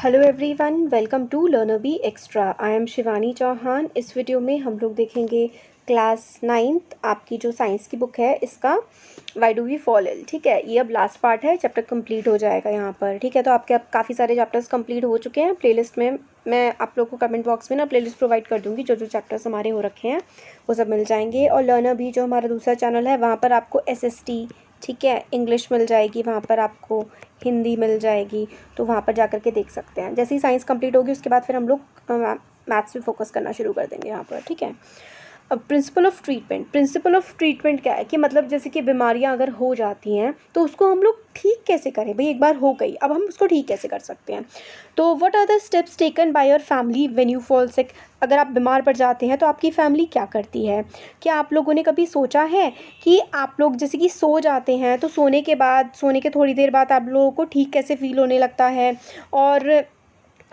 Hello everyone, welcome to learner B extra. I am Shivani Chauhan. इस video में हम लोग देखेंगे क्लास 9th आपकी जो साइंस की बुक है इसका why do we fall ill. ठीक है, ये अब लास्ट पार्ट है, चैप्टर कंप्लीट हो जाएगा यहाँ पर। ठीक है, तो आपके अब काफ़ी सारे चैप्टर्स कंप्लीट हो चुके हैं। प्लेलिस्ट में मैं आप लोग को कमेंट बॉक्स में ना प्लेलिस्ट प्रोवाइड कर दूँगी, जो जो चैप्टर्स हमारे हो रखे हैं वो सब मिल जाएंगे। और लर्नर बी जो हमारा दूसरा चैनल है वहाँ पर आपको SST, ठीक है, इंग्लिश मिल जाएगी, वहाँ पर आपको हिंदी मिल जाएगी, तो वहाँ पर जा कर के देख सकते हैं। जैसे ही साइंस कंप्लीट होगी उसके बाद फिर हम लोग मैथ्स पे फोकस करना शुरू कर देंगे यहाँ पर। ठीक है, अब प्रिंसिपल ऑफ ट्रीटमेंट क्या है कि मतलब जैसे कि बीमारियां अगर हो जाती हैं तो उसको हम लोग ठीक कैसे करें। भाई एक बार हो गई, अब हम उसको ठीक कैसे कर सकते हैं। तो what are the steps taken by your family when you fall sick. अगर आप बीमार पड़ जाते हैं तो आपकी फैमिली क्या करती है। क्या आप लोगों ने कभी सोचा है कि आप लोग जैसे कि सो जाते हैं तो सोने के थोड़ी देर बाद आप लोगों को ठीक कैसे फील होने लगता है, और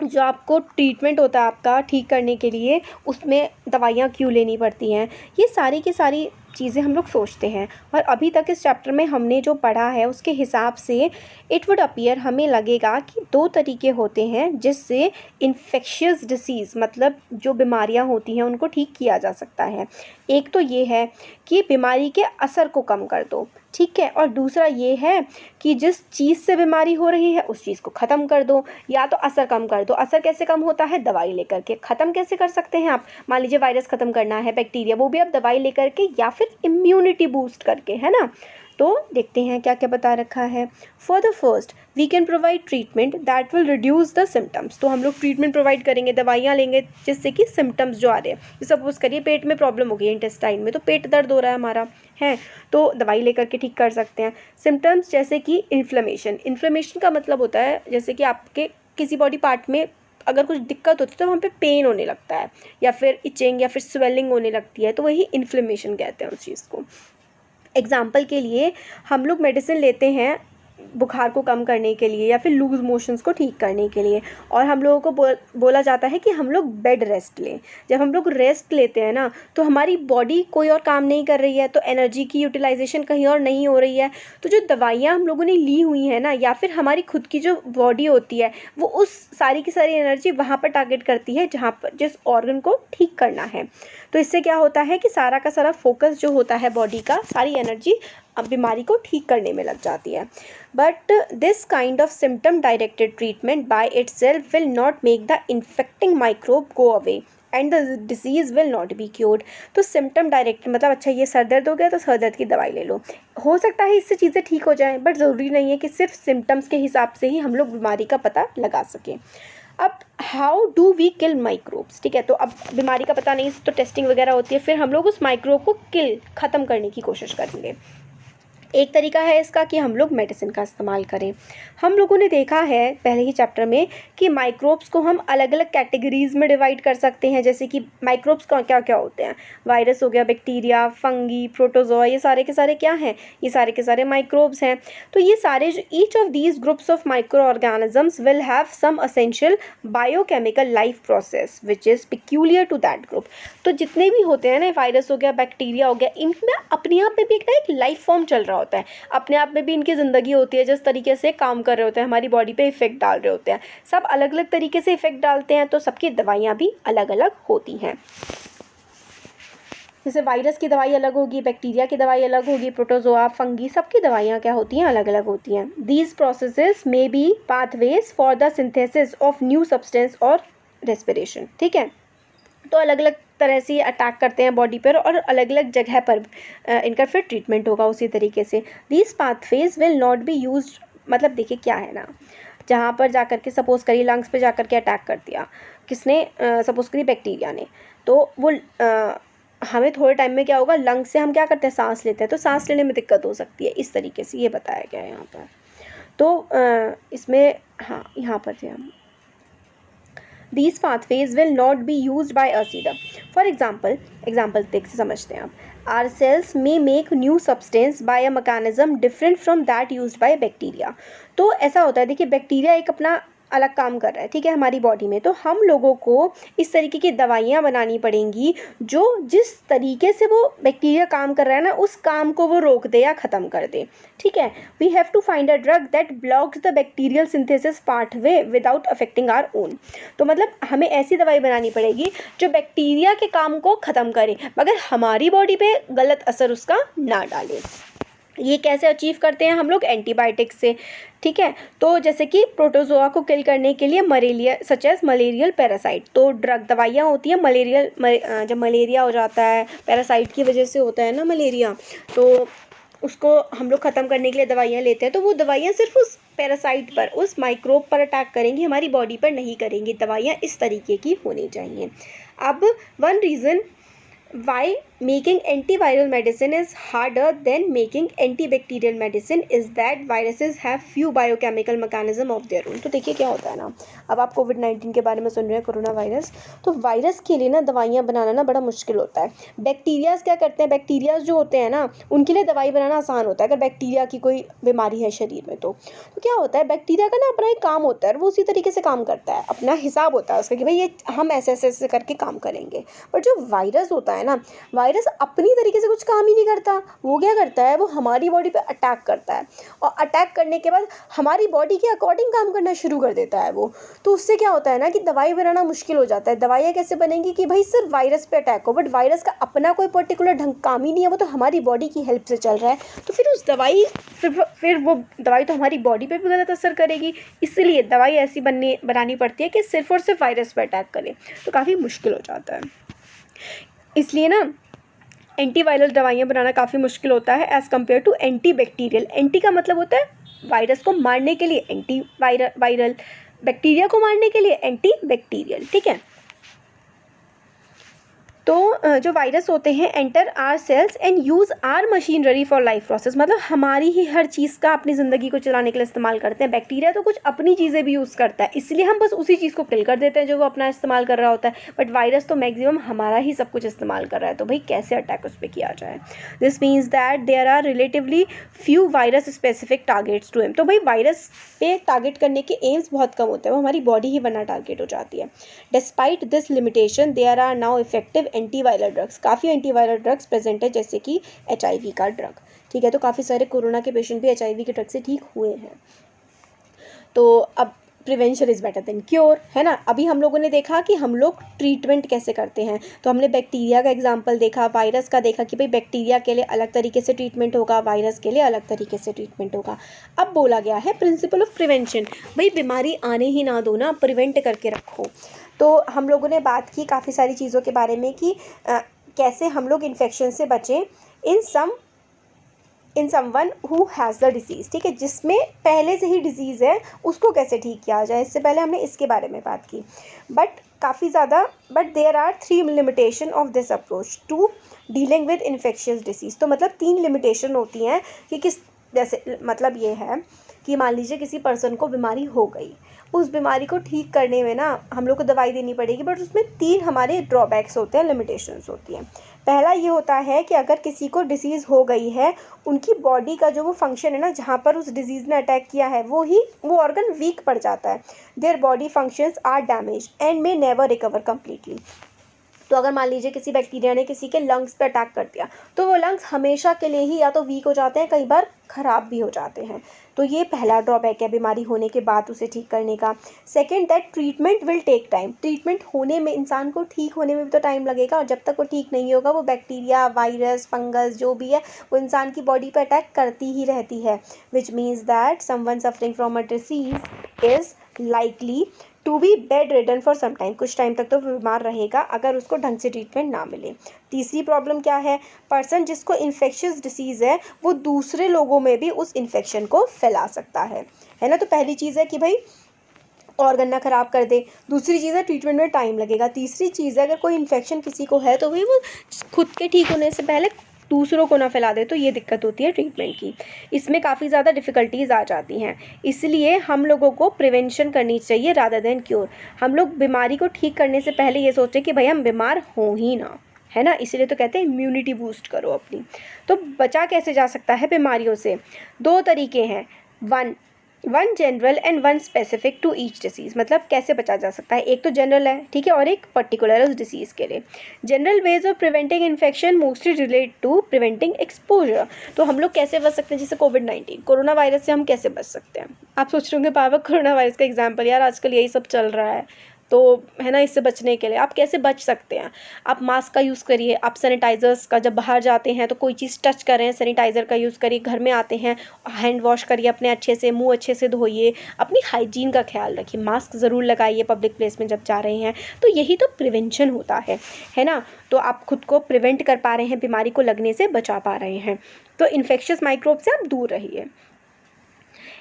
जो आपको ट्रीटमेंट होता है आपका ठीक करने के लिए उसमें दवाइयाँ क्यों लेनी पड़ती हैं। ये सारी की सारी चीज़ें हम लोग सोचते हैं। और अभी तक इस चैप्टर में हमने जो पढ़ा है उसके हिसाब से इट वुड अपीयर, हमें लगेगा कि दो तरीके होते हैं जिससे इन्फेक्शियस डिसीज़ मतलब जो बीमारियां होती हैं उनको ठीक किया जा सकता है। एक तो ये है कि बीमारी के असर को कम कर दो, ठीक है, और दूसरा ये है कि जिस चीज़ से बीमारी हो रही है उस चीज़ को ख़त्म कर दो, या तो असर कम कर दो। असर कैसे कम होता है, दवाई लेकर के। ख़त्म कैसे कर सकते हैं आप, मान लीजिए वायरस ख़त्म करना है, बैक्टीरिया, वो भी आप दवाई लेकर के या फिर इम्यूनिटी बूस्ट करके, है ना। तो देखते हैं क्या क्या बता रखा है। For the first we can provide treatment that will reduce the symptoms. तो हम लोग ट्रीटमेंट प्रोवाइड करेंगे, दवाइयाँ लेंगे जिससे कि सिम्टम्स जो आ रहे हैं, सपोज करिए पेट में प्रॉब्लम हो गई है, इंटेस्टाइन में, तो पेट दर्द हो रहा है हमारा, है, तो दवाई लेकर के ठीक कर सकते हैं। सिम्टम्स जैसे कि इन्फ्लेमेशन का मतलब होता है जैसे कि आपके किसी बॉडी पार्ट में अगर कुछ दिक्कत होती है तो वहाँ पे पेन होने लगता है, या फिर इचिंग या फिर स्वेलिंग होने लगती है, तो वही इन्फ्लेमेशन कहते हैं उस चीज़ को। एग्ज़ाम्पल के लिए हम लोग मेडिसिन लेते हैं बुखार को कम करने के लिए या फिर लूज़ मोशंस को ठीक करने के लिए, और हम लोगों को बोला जाता है कि हम लोग बेड रेस्ट लें। जब हम लोग रेस्ट लेते हैं ना तो हमारी बॉडी कोई और काम नहीं कर रही है, तो एनर्जी की यूटिलाइजेशन कहीं और नहीं हो रही है, तो जो दवाइयाँ हम लोगों ने ली हुई हैं ना, या फिर हमारी खुद की जो बॉडी होती है वो उस सारी की सारी एनर्जी वहाँ पर टारगेट करती है जहाँ पर जिस ऑर्गन को ठीक करना है। तो इससे क्या होता है कि सारा का सारा फोकस जो होता है बॉडी का, सारी एनर्जी अब बीमारी को ठीक करने में लग जाती है। But this kind of symptom directed treatment by itself will not make the infecting microbe go away and the disease will not be cured. तो सिम्टम डायरेक्टेड मतलब अच्छा ये सर दर्द हो गया तो सर दर्द की दवाई ले लो, हो सकता है इससे चीज़ें ठीक हो जाएं, बट ज़रूरी नहीं है कि सिर्फ सिम्टम्स के हिसाब से ही हम लोग बीमारी का पता लगा सकें। अब how do we kill microbes, ठीक है, तो अब बीमारी का पता नहीं तो टेस्टिंग वगैरह होती है, फिर हम लोग उस माइक्रोब को ख़त्म करने की कोशिश करेंगे। एक तरीका है इसका कि हम लोग मेडिसिन का इस्तेमाल करें। हम लोगों ने देखा है पहले ही चैप्टर में कि माइक्रोब्स को हम अलग अलग कैटेगरीज़ में डिवाइड कर सकते हैं। जैसे कि माइक्रोब्स का क्या क्या होते हैं, वायरस हो गया, बैक्टीरिया, फंगी, प्रोटोजोआ, ये सारे के सारे क्या हैं, ये सारे के सारे माइक्रोब्स हैं। तो ये सारे each of these groups of microorganisms will have some essential biochemical life process which is peculiar to that group. तो जितने भी होते हैं ना, वायरस हो गया, बैक्टीरिया हो गया, इनमें अपने आप में भी एक लाइफ फॉर्म चल रहा होता है, अपने आप में भी इनकी ज़िंदगी होती है, जिस तरीके से काम कर रहे होते हैं, हमारी बॉडी पे इफ़ेक्ट डाल रहे होते हैं, सब अलग अलग तरीके से इफ़ेक्ट डालते हैं, तो सबकी दवाइयाँ भी अलग अलग होती हैं। जैसे वायरस की दवाई अलग होगी, बैक्टीरिया की दवाई अलग होगी, प्रोटोजोआ, फंगी, सबकी दवाइयाँ क्या होती हैं, अलग अलग होती हैं। These processes may be pathways for the synthesis of new substance और रेस्पिरेशन, ठीक है। तो अलग अलग तरह से अटैक करते हैं बॉडी पर, और अलग अलग जगह पर इनका फिर ट्रीटमेंट होगा उसी तरीके से। These pathways will not be use, मतलब देखिए क्या है ना, जहाँ पर जा कर के सपोज़ करिए लंग्स पे जा कर के अटैक कर दिया किसने, सपोज़ करिए बैक्टीरिया ने, तो वो हमें थोड़े टाइम में क्या होगा, लंग्स से हम क्या करते हैं, सांस लेते हैं, तो सांस लेने में दिक्कत हो सकती है, इस तरीके से ये बताया गया है यहाँ पर। तो इसमें हाँ यहाँ पर थे हम, these pathways will not be used by us either. For example देख से समझते हैं आप, our cells may make new substance by a mechanism different from that used by bacteria। तो ऐसा होता है, देखिए बैक्टीरिया एक अपना अलग काम कर रहा है, ठीक है, हमारी बॉडी में। तो हम लोगों को इस तरीके की दवाइयाँ बनानी पड़ेंगी जो जिस तरीके से वो बैक्टीरिया काम कर रहा है ना, उस काम को वो रोक दे या ख़त्म कर दे, ठीक है। We have to find a drug that blocks the bacterial synthesis pathway without affecting our own. तो मतलब हमें ऐसी दवाई बनानी पड़ेगी जो बैक्टीरिया के काम को ख़त्म करे मगर हमारी बॉडी पे गलत असर उसका ना डाले। ये कैसे अचीव करते हैं हम लोग? एंटीबायोटिक्स से, ठीक है। तो जैसे कि प्रोटोजोआ को किल करने के लिए malaria such as malarial parasite, तो ड्रग दवाइयाँ होती हैं मलेरियल जब मलेरिया हो जाता है, पैरासाइट की वजह से होता है ना मलेरिया, तो उसको हम लोग ख़त्म करने के लिए दवाइयाँ लेते हैं। तो वो दवाइयाँ सिर्फ उस पैरासाइट पर, उस माइक्रोब पर अटैक करेंगी, हमारी बॉडी पर नहीं करेंगी। दवाइयाँ इस तरीके की होनी चाहिए। अब one reason why making antiviral medicine is harder than making antibacterial medicine is that viruses have few biochemical mechanism of their own। तो देखिए क्या होता है ना, अब आप कोविड-19 के बारे में सुन रहे हैं, कोरोना वायरस, तो वायरस के लिए ना दवाइयाँ बनाना ना बड़ा मुश्किल होता है। बैक्टीरियाज क्या करते हैं, बैक्टीरियाज जो होते हैं ना, उनके लिए दवाई बनाना आसान होता है अगर बैक्टीरिया की कोई बीमारी है शरीर में। तो क्या होता है, बैक्टीरिया का ना अपना एक काम होता है और वो उसी तरीके से काम करता है, अपना हिसाब होता है उसका कि भाई ये हम ऐसे ऐसे ऐसे करके काम करेंगे। बट जो वायरस होता है ना, वायरस अपनी तरीके से कुछ काम ही नहीं करता। वो क्या करता है, वो हमारी बॉडी पे अटैक करता है और अटैक करने के बाद हमारी बॉडी के अकॉर्डिंग काम करना शुरू कर देता है वो। तो उससे क्या होता है ना कि दवाई बनाना मुश्किल हो जाता है। दवाइयाँ कैसे बनेंगी कि भाई सिर्फ वायरस पे अटैक हो, बट वायरस का अपना कोई पर्टिकुलर ढंग काम ही नहीं है, वो तो हमारी बॉडी की हेल्प से चल रहा है। तो फिर उस दवाई फिर वो दवाई तो हमारी बॉडी पे भी गलत असर करेगी। इसलिए दवाई ऐसी बनानी पड़ती है कि सिर्फ और सिर्फ वायरस पे अटैक करे, तो काफ़ी मुश्किल हो जाता है। इसलिए ना एंटीवायरल दवाइयाँ बनाना काफ़ी मुश्किल होता है as compare to antibacterial. Anti का मतलब होता है वायरस को मारने के लिए, वायरल बैक्टीरिया को मारने के लिए एंटीबैक्टीरियल, ठीक है। तो जो वायरस होते हैं enter our cells and use our machinery for life process, मतलब हमारी ही हर चीज़ का अपनी ज़िंदगी को चलाने के लिए इस्तेमाल करते हैं। बैक्टीरिया तो कुछ अपनी चीज़ें भी यूज़ करता है, इसलिए हम बस उसी चीज़ को किल कर देते हैं जो वो अपना इस्तेमाल कर रहा होता है। बट वायरस तो मैक्सिमम हमारा ही सब कुछ इस्तेमाल कर रहा है, तो भाई कैसे अटैक उस पर किया जाए। This means that there are relatively few virus specific targets to aim. तो भाई वायरस पे टारगेट करने के एम्स बहुत कम होते हैं, वो हमारी बॉडी ही बनना टारगेट हो जाती है। Despite this limitation there are now effective antiviral drugs. काफ़ी एंटीवायरल ड्रग्स प्रेजेंट है, जैसे कि HIV का ड्रग, ठीक है। तो काफ़ी सारे कोरोना के पेशेंट भी HIV के ड्रग से ठीक हुए हैं। तो अब prevention is better than cure, है ना। अभी हम लोगों ने देखा कि हम लोग ट्रीटमेंट कैसे करते हैं, तो हमने बैक्टीरिया का एग्जांपल देखा, वायरस का देखा कि भाई बैक्टीरिया के लिए अलग तरीके से ट्रीटमेंट होगा, वायरस के लिए अलग तरीके से ट्रीटमेंट होगा। अब बोला गया है प्रिंसिपल ऑफ प्रिवेंशन, भाई बीमारी आने ही ना दो ना, प्रिवेंट करके रखो। तो हम लोगों ने बात की काफ़ी सारी चीज़ों के बारे में कि कैसे हम लोग इन्फेक्शन से बचें in someone who has the disease, ठीक है, जिसमें पहले से ही डिजीज़ है उसको कैसे ठीक किया जाए। इससे पहले हमने इसके बारे में बात की। But there are 3 limitation of this approach to dealing with infectious disease. तो मतलब 3 लिमिटेशन होती हैं कि किस, जैसे मतलब ये है कि मान लीजिए किसी पर्सन को बीमारी हो गई, उस बीमारी को ठीक करने में ना हम लोग को दवाई देनी पड़ेगी, बट उसमें 3 हमारे ड्रॉबैक्स होते हैं, लिमिटेशंस होती हैं। पहला ये होता है कि अगर किसी को डिसीज़ हो गई है, उनकी बॉडी का जो वो फंक्शन है ना, जहाँ पर उस डिजीज़ ने अटैक किया है वो ऑर्गन वीक पड़ जाता है। There body functions are damage and may never recover completely. तो अगर मान लीजिए किसी बैक्टीरिया ने किसी के लंग्स पे अटैक कर दिया, तो वो लंग्स हमेशा के लिए ही या तो वीक हो जाते हैं, कई बार ख़राब भी हो जाते हैं। तो ये पहला ड्रॉबैक है बीमारी होने के बाद उसे ठीक करने का। Second, that treatment will take time. Treatment होने में, इंसान को ठीक होने में भी तो टाइम लगेगा, और जब तक वो ठीक नहीं होगा वो बैक्टीरिया, वायरस, फंगस जो भी है वो इंसान की बॉडी पर अटैक करती ही रहती है। Which means that someone suffering from a disease is likely to be bedridden for some time. कुछ टाइम तक तो बीमार रहेगा अगर उसको ढंग से ट्रीटमेंट ना मिले। तीसरी प्रॉब्लम क्या है, पर्सन जिसको इन्फेक्शियस डिसीज़ है वो दूसरे लोगों में भी उस इन्फेक्शन को फैला सकता है ना। तो पहली चीज़ है कि भाई ऑर्गन ना ख़राब कर दे। दूसरी चीज़ है ट्रीटमेंट में टाइम लगेगा। तीसरी चीज़ है अगर कोई इन्फेक्शन किसी को है तो भाई वो खुद के ठीक होने से पहले दूसरों को ना फैला दे, तो ये दिक्कत होती है ट्रीटमेंट की। इसमें काफ़ी ज़्यादा डिफ़िकल्टीज़ आ जाती हैं, इसलिए हम लोगों को प्रिवेंशन करनी चाहिए रादर देन क्योर। हम लोग बीमारी को ठीक करने से पहले ये सोचें कि भाई हम बीमार हों ही ना, है ना। इसलिए तो कहते हैं इम्यूनिटी बूस्ट करो अपनी। तो बचा कैसे जा सकता है बीमारियों से? 2 तरीके हैं। 1, one general and one specific to each disease, मतलब कैसे बचा जा सकता है। एक तो जनरल है, ठीक है, और एक पर्टिकुलर है उस डिसीज़ के लिए। General ways of preventing infection mostly relate to preventing exposure. तो हम लोग कैसे बच सकते हैं, जैसे कोविड-19 कोरोना वायरस से हम कैसे बच सकते हैं। आप सोच रहे होंगे बाबा कोरोना वायरस का एग्जाम्पल, यार आजकल यही सब चल रहा है तो है ना, इससे बचने के लिए आप कैसे बच सकते हैं। आप मास्क का यूज़ करिए, आप सैनिटाइज़र्स का, जब बाहर जाते हैं तो कोई चीज़ टच करें सैनिटाइज़र का यूज़ करिए, घर में आते हैं हैंड वॉश करिए अपने अच्छे से, मुंह अच्छे से धोइए, अपनी हाइजीन का ख्याल रखिए, मास्क ज़रूर लगाइए पब्लिक प्लेस में जब जा रहे हैं। तो यही तो प्रिवेंशन होता है ना। तो आप खुद को प्रिवेंट कर पा रहे हैं, बीमारी को लगने से बचा पा रहे हैं। तो इन्फेक्शियस माइक्रोब से आप दूर रहिए।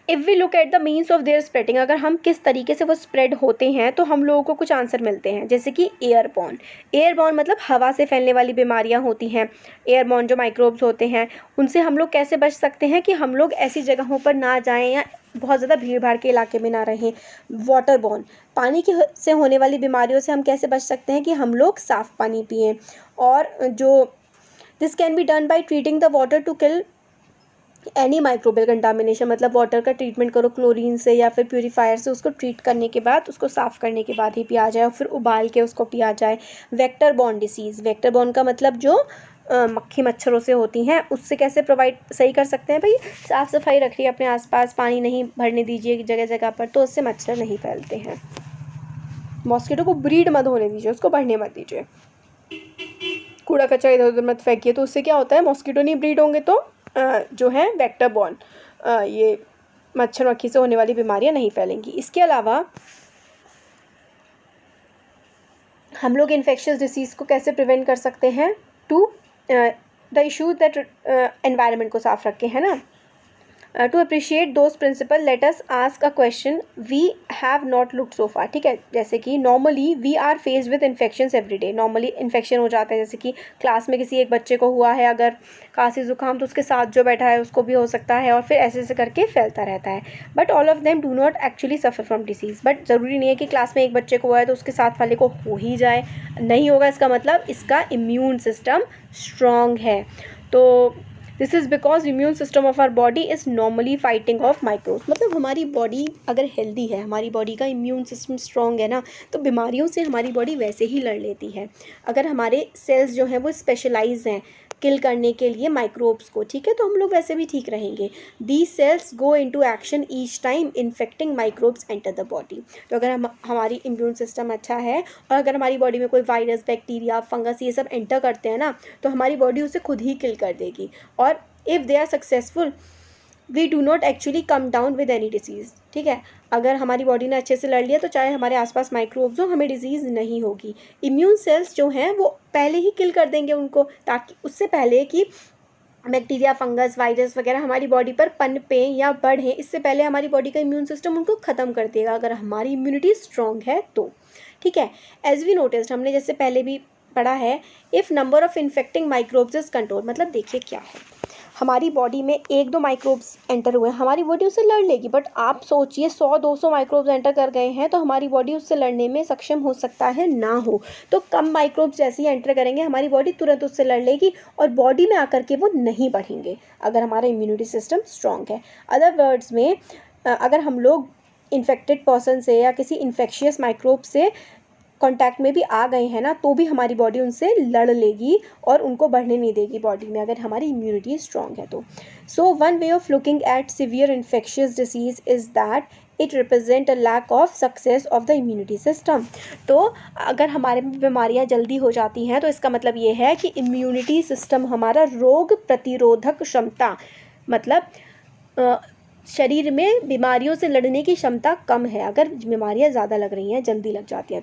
If we look at the means of their spreading, अगर हम किस तरीके से वो स्प्रेड होते हैं तो हम लोगों को कुछ आंसर मिलते हैं, जैसे कि एयरबॉर्न। एयरबॉर्न मतलब हवा से फैलने वाली बीमारियां होती हैं। एयरबॉर्न जो माइक्रोब्स होते हैं उनसे हम लोग कैसे बच सकते हैं कि हम लोग ऐसी जगहों पर ना जाएं या बहुत ज़्यादा भीड़ भाड़ के इलाके में ना रहें। वाटरबॉर्न, पानी की से होने वाली बीमारियों से हम कैसे बच सकते हैं कि हम लोग साफ़ पानी पिएँ। और जो this can be done by treating the water to kill any microbial contamination, मतलब वाटर का ट्रीटमेंट करो क्लोरीन से या फिर प्यूरीफायर से, उसको ट्रीट करने के बाद, उसको साफ़ करने के बाद ही पिया जाए और फिर उबाल के उसको पिया जाए। Vector borne disease, vector borne का मतलब जो मक्खी मच्छरों से होती हैं, उससे कैसे प्रोवाइड सही कर सकते हैं भाई, साफ़ सफाई रखिए अपने आसपास, पानी नहीं भरने दीजिए जगह जगह पर, तो उससे मच्छर नहीं फैलते हैं। मॉस्किटो को ब्रीड मत होने दीजिए, उसको बढ़ने मत दीजिए। कूड़ा कचरा इधर उधर मत फेंकिए, तो उससे क्या होता है, मॉस्किटो नहीं ब्रीड होंगे तो जो है वेक्टर बॉर्न, ये मच्छर मक्खी से होने वाली बीमारियां नहीं फैलेंगी। इसके अलावा हम लोग इन्फेक्शियस डिसीज़ को कैसे प्रिवेंट कर सकते हैं, to the issue that environment को साफ रखें, है ना। To appreciate those principle let us ask a question we have not looked so far, ठीक है। जैसे कि normally we are faced with infections every day, normally infection हो जाता है, जैसे कि क्लास में किसी एक बच्चे को हुआ है अगर खांसी जुकाम, तो उसके साथ जो बैठा है उसको भी हो सकता है, और फिर ऐसे ऐसे करके फैलता रहता है। But all of them do not actually suffer from disease, but ज़रूरी नहीं है कि क्लास में एक बच्चे को हुआ है तो उसके साथ वाले को हो ही जाए, नहीं होगा इसका मतलब इसका इम्यून सिस्टम स्ट्रॉन्ग है। तो this is because immune system of our body is normally fighting off microbes, मतलब हमारी बॉडी अगर हेल्दी है, हमारी बॉडी का इम्यून सिस्टम स्ट्रॉन्ग है ना, तो बीमारियों से हमारी बॉडी वैसे ही लड़ लेती है। अगर हमारे सेल्स जो हैं वो स्पेशलाइज हैं किल करने के लिए माइक्रोब्स को, ठीक है, तो हम लोग वैसे भी ठीक रहेंगे। These cells go into action each time infecting microbes enter the body. तो अगर हमारी इम्यून सिस्टम अच्छा है और अगर हमारी बॉडी में कोई वायरस, बैक्टीरिया, फंगस ये सब एंटर करते हैं ना, तो हमारी बॉडी उसे खुद ही किल कर देगी। और if they are successful we do not actually come down with any disease, ठीक है। अगर हमारी बॉडी ने अच्छे से लड़ लिया तो चाहे हमारे आसपास माइक्रोब्स हो, हमें डिजीज़ नहीं होगी। इम्यून सेल्स जो हैं वो पहले ही किल कर देंगे उनको, ताकि उससे पहले कि बैक्टीरिया, फंगस, वायरस वगैरह हमारी बॉडी पर पनपें या बढ़ें, इससे पहले हमारी बॉडी का इम्यून सिस्टम उनको ख़त्म कर देगा, अगर हमारी इम्यूनिटी स्ट्रॉन्ग है तो, ठीक है। एज वी नोटिस्ड, हमने जैसे पहले भी पढ़ा है, if number of infecting microbes is control, मतलब देखिए क्या है, हमारी बॉडी में एक दो माइक्रोब्स एंटर हुए हैं, हमारी बॉडी उससे लड़ लेगी। बट आप सोचिए 100-200 माइक्रोब्स एंटर कर गए हैं तो हमारी बॉडी उससे लड़ने में सक्षम हो सकता है ना हो। तो कम माइक्रोब्स जैसे ही एंटर करेंगे हमारी बॉडी तुरंत उससे लड़ लेगी और बॉडी में आकर के वो नहीं बढ़ेंगे, अगर हमारा इम्यूनिटी सिस्टम स्ट्रॉन्ग है। अदर वर्ड्स में अगर हम लोग इन्फेक्टेड पर्सन से या किसी इन्फेक्शियस माइक्रोब से कांटेक्ट में भी आ गए हैं ना, तो भी हमारी बॉडी उनसे लड़ लेगी और उनको बढ़ने नहीं देगी बॉडी में, अगर हमारी इम्यूनिटी स्ट्रॉन्ग है तो। So one way of looking at severe infectious disease is that it represent a lack of success of the immunity system. तो अगर हमारे में बीमारियां जल्दी हो जाती हैं तो इसका मतलब ये है कि इम्यूनिटी सिस्टम हमारा, रोग प्रतिरोधक क्षमता, मतलब शरीर में बीमारियों से लड़ने की क्षमता कम है, अगर बीमारियां ज़्यादा लग रही हैं, जल्दी लग जाती हैं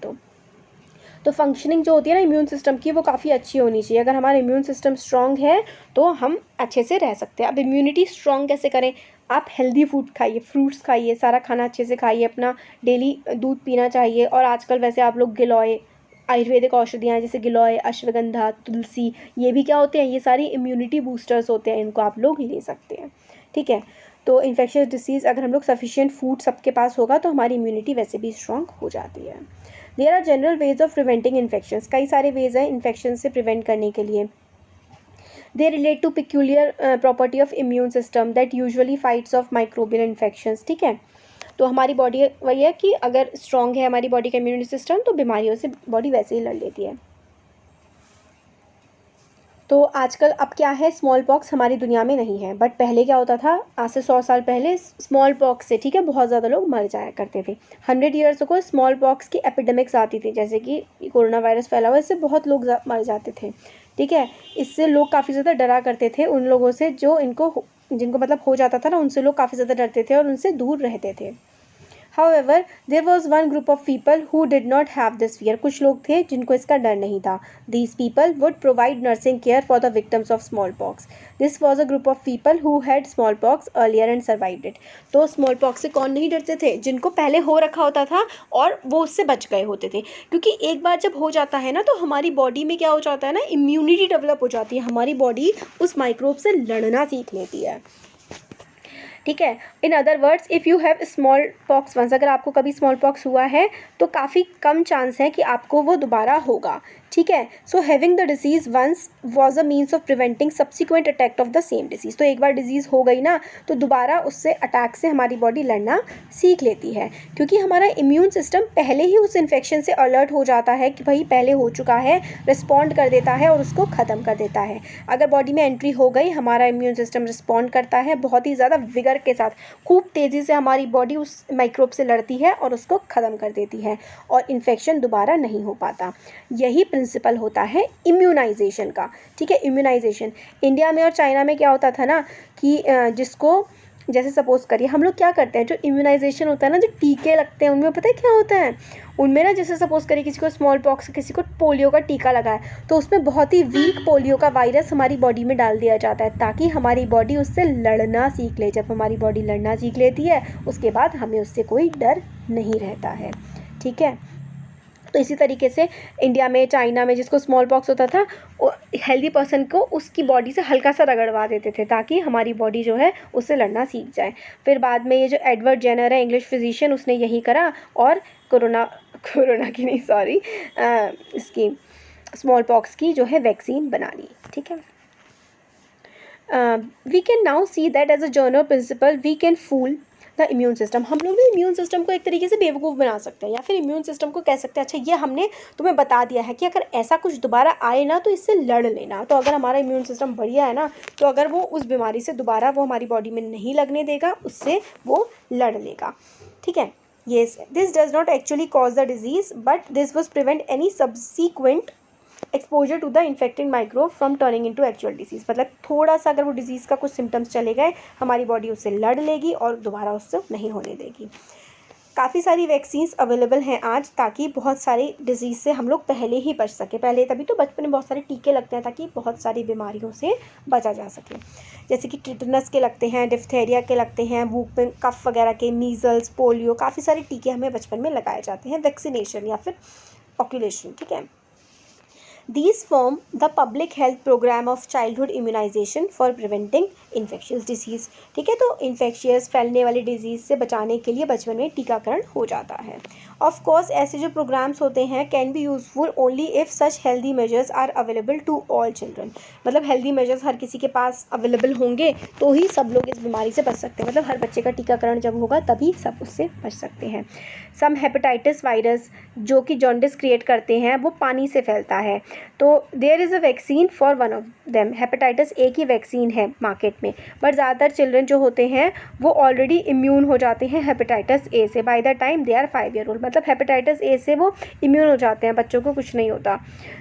तो फंक्शनिंग जो होती है ना इम्यून सिस्टम की, वो काफ़ी अच्छी होनी चाहिए। अगर हमारा इम्यून सिस्टम स्ट्रॉन्ग है तो हम अच्छे से रह सकते हैं। अब इम्यूनिटी स्ट्रॉन्ग कैसे करें, आप हेल्दी फूड खाइए, फ्रूट्स खाइए, सारा खाना अच्छे से खाइए, अपना डेली दूध पीना चाहिए। और आजकल वैसे आप लोग गिलोय, आयुर्वेदिक औषधियाँ जैसे गिलोय, अश्वगंधा, तुलसी, ये भी क्या होते हैं, ये सारी इम्यूनिटी बूस्टर्स होते हैं, इनको आप लोग ले सकते हैं, ठीक है। तो इन्फेक्शियस डिसीज़ अगर हम लोग सफिशिएंट फूड सबके पास होगा तो हमारी इम्यूनिटी वैसे भी स्ट्रॉन्ग हो जाती है। There are general ways of preventing infections, कई सारे वेज हैं इन्फेक्शन से प्रिवेंट करने के लिए। They relate to peculiar property of immune system that usually fights off microbial infections, ठीक है। तो हमारी बॉडी वही है कि अगर स्ट्रॉन्ग है हमारी बॉडी का इम्यूनिटी सिस्टम तो बीमारियों से बॉडी वैसे ही लड़ लेती है। तो आजकल अब क्या है, स्मॉल पॉक्स हमारी दुनिया में नहीं है, बट पहले क्या होता था, आज से 100 साल पहले स्मॉल पॉक्स से, ठीक है, बहुत ज़्यादा लोग मर जाया करते थे। 100 ईयर्स को स्मॉल पॉक्स की एपिडेमिक्स आती थी, जैसे कि कोरोना वायरस फैला हुआ, इससे बहुत लोग मर जाते थे, ठीक है। इससे लोग काफ़ी ज़्यादा डरा करते थे उन लोगों से जो जिनको मतलब हो जाता था ना, उनसे लोग काफ़ी ज़्यादा डरते थे और उनसे दूर रहते थे। However, there was one group of people who did not have this fear. कुछ लोग थे जिनको इसका डर नहीं था. These people would provide nursing care for the victims of smallpox. This was a group of people who had smallpox earlier and survived it. तो smallpox से कौन नहीं डरते थे? जिनको पहले हो रखा होता था और वो उससे बच गए होते थे, क्योंकि एक बार जब हो जाता है ना तो हमारी बॉडी में क्या हो जाता है ना, इम्यूनिटी डेवलप हो जाती है, हमारी बॉडी उस माइक्रोब से लड़ना सीख लेती है, ठीक है। In other words, if you have smallpox once, अगर आपको कभी स्मॉल पॉक्स हुआ है तो काफ़ी कम चांस है कि आपको वो दोबारा होगा, ठीक है। So having the disease once was a means of preventing subsequent attack of the same disease. तो एक बार डिजीज़ हो गई ना तो दोबारा उससे अटैक से हमारी बॉडी लड़ना सीख लेती है, क्योंकि हमारा इम्यून सिस्टम पहले ही उस इन्फेक्शन से अलर्ट हो जाता है कि भाई पहले हो चुका है, रिस्पॉन्ड कर देता है और उसको ख़त्म कर देता है। अगर बॉडी में एंट्री हो गई, हमारा इम्यून सिस्टम रिस्पॉन्ड करता है बहुत ही ज़्यादा विगर के साथ, खूब तेज़ी से हमारी बॉडी उस माइक्रोब से लड़ती है और उसको ख़त्म कर देती है और इन्फेक्शन दोबारा नहीं हो पाता। यही प्रिंसिपल होता है इम्यूनाइजेशन का, ठीक है। इम्यूनाइजेशन इंडिया में और चाइना में क्या होता था ना कि जिसको जैसे सपोज़ करिए हम लोग क्या करते हैं, जो इम्यूनाइजेशन होता है ना, जो टीके लगते हैं उनमें पता है क्या होता है, उनमें ना जैसे सपोज़ करिए किसी को स्मॉल पॉक्स, किसी को पोलियो का टीका लगा है तो उसमें बहुत ही वीक पोलियो का वायरस हमारी बॉडी में डाल दिया जाता है ताकि हमारी बॉडी उससे लड़ना सीख ले। जब हमारी बॉडी लड़ना सीख लेती है उसके बाद हमें उससे कोई डर नहीं रहता है, ठीक है। तो इसी तरीके से इंडिया में, चाइना में जिसको स्मॉल पॉक्स होता था वो हेल्दी पर्सन को उसकी बॉडी से हल्का सा रगड़वा देते थे ताकि हमारी बॉडी जो है उससे लड़ना सीख जाए। फिर बाद में ये जो एडवर्ड जेनर है इंग्लिश फिजिशियन, उसने यही करा और कोरोना की नहीं, सॉरी, इसकी स्मॉल पॉक्स की जो है वैक्सीन बना ली, ठीक है। We can now see that as a general principle we can fool the immune system. हम लोग ना इम्यून सिस्टम को एक तरीके से बेवकूफ़ बना सकते हैं या फिर इम्यून सिस्टम को कह सकते हैं अच्छा ये हमने तुम्हें बता दिया है कि अगर ऐसा कुछ दोबारा आए ना तो इससे लड़ लेना। तो अगर हमारा इम्यून सिस्टम बढ़िया है ना तो अगर वो उस बीमारी से दोबारा वो हमारी बॉडी में नहीं लगने देगा, उससे वो लड़ लेगा, ठीक है। Yes, this does not actually cause the disease but this was prevent any subsequent exposure to the infected microbe from turning into actual disease. मतलब थोड़ा सा अगर वो डिजीज़ का कुछ सिम्टम्स चले गए, हमारी बॉडी उससे लड़ लेगी और दोबारा उससे नहीं होने देगी। काफ़ी सारी वैक्सीन्स अवेलेबल हैं आज ताकि बहुत सारी डिजीज़ से हम लोग पहले ही बच सके। पहले तभी तो बचपन में बहुत सारे टीके लगते हैं ताकि बहुत सारी बीमारियों से बचा जा सके, जैसे कि टिटनस के लगते हैं, डिफ्थेरिया के लगते हैं, वूप में कफ वगैरह के, मीज़ल्स, पोलियो, काफ़ी सारे टीके हमें बचपन में लगाए जाते हैं, वैक्सीनेशन या फिर ऑक्यूलेशन, ठीक है। These form the public health program of childhood immunization for preventing infectious disease, ठीक है। तो infectious फैलने वाली डिजीज़ से बचाने के लिए बचपन में टीकाकरण हो जाता है। ऑफ कोर्स ऐसे जो प्रोग्राम्स होते हैं can be useful only if such healthy measures are available to all children. मतलब हेल्दी मेजर्स हर किसी के पास अवेलेबल होंगे तो ही सब लोग इस बीमारी से बच सकते हैं। मतलब हर बच्चे का टीकाकरण जब होगा तभी सब उससे बच सकते हैं। सम हेपेटाइटिस वायरस जो कि जॉन्डिस क्रिएट करते हैं वो पानी से फैलता है, तो there is a vaccine for one of them. Hepatitis A की वैक्सीन है मार्केट में, बट ज़्यादातर चिल्ड्रन जो होते हैं वो ऑलरेडी इम्यून हो जाते हैं हेपेटाइटिस ए से by the time they are 5 year old. मतलब हेपेटाइटिस ए से वो इम्यून हो जाते हैं, बच्चों को कुछ नहीं होता।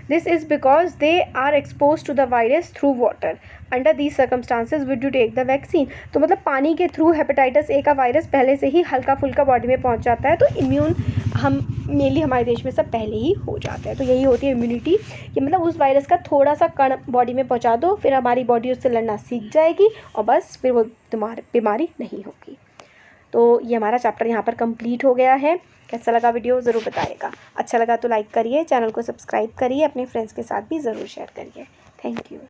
This is because they are expose to the virus through water. Under these circumstances would you take the vaccine. तो मतलब पानी के थ्रू हेपेटाइटिस ए का वायरस पहले से ही हल्का फुल्का बॉडी में पहुंच जाता है, तो इम्यून हम मेनली हमारे देश में सब पहले ही हो जाते हैं। तो यही होती है इम्यूनिटी कि मतलब उस वायरस का थोड़ा सा कण बॉडी में पहुंचा दो, फिर हमारी बॉडी उससे लड़ना सीख जाएगी और बस फिर वो बीमारी नहीं होगी। तो ये हमारा चैप्टर यहाँ पर कंप्लीट हो गया है। कैसा लगा वीडियो ज़रूर बताइएगा। अच्छा लगा तो लाइक करिए, चैनल को सब्सक्राइब करिए, अपने फ्रेंड्स के साथ भी ज़रूर शेयर करिए। Thank you.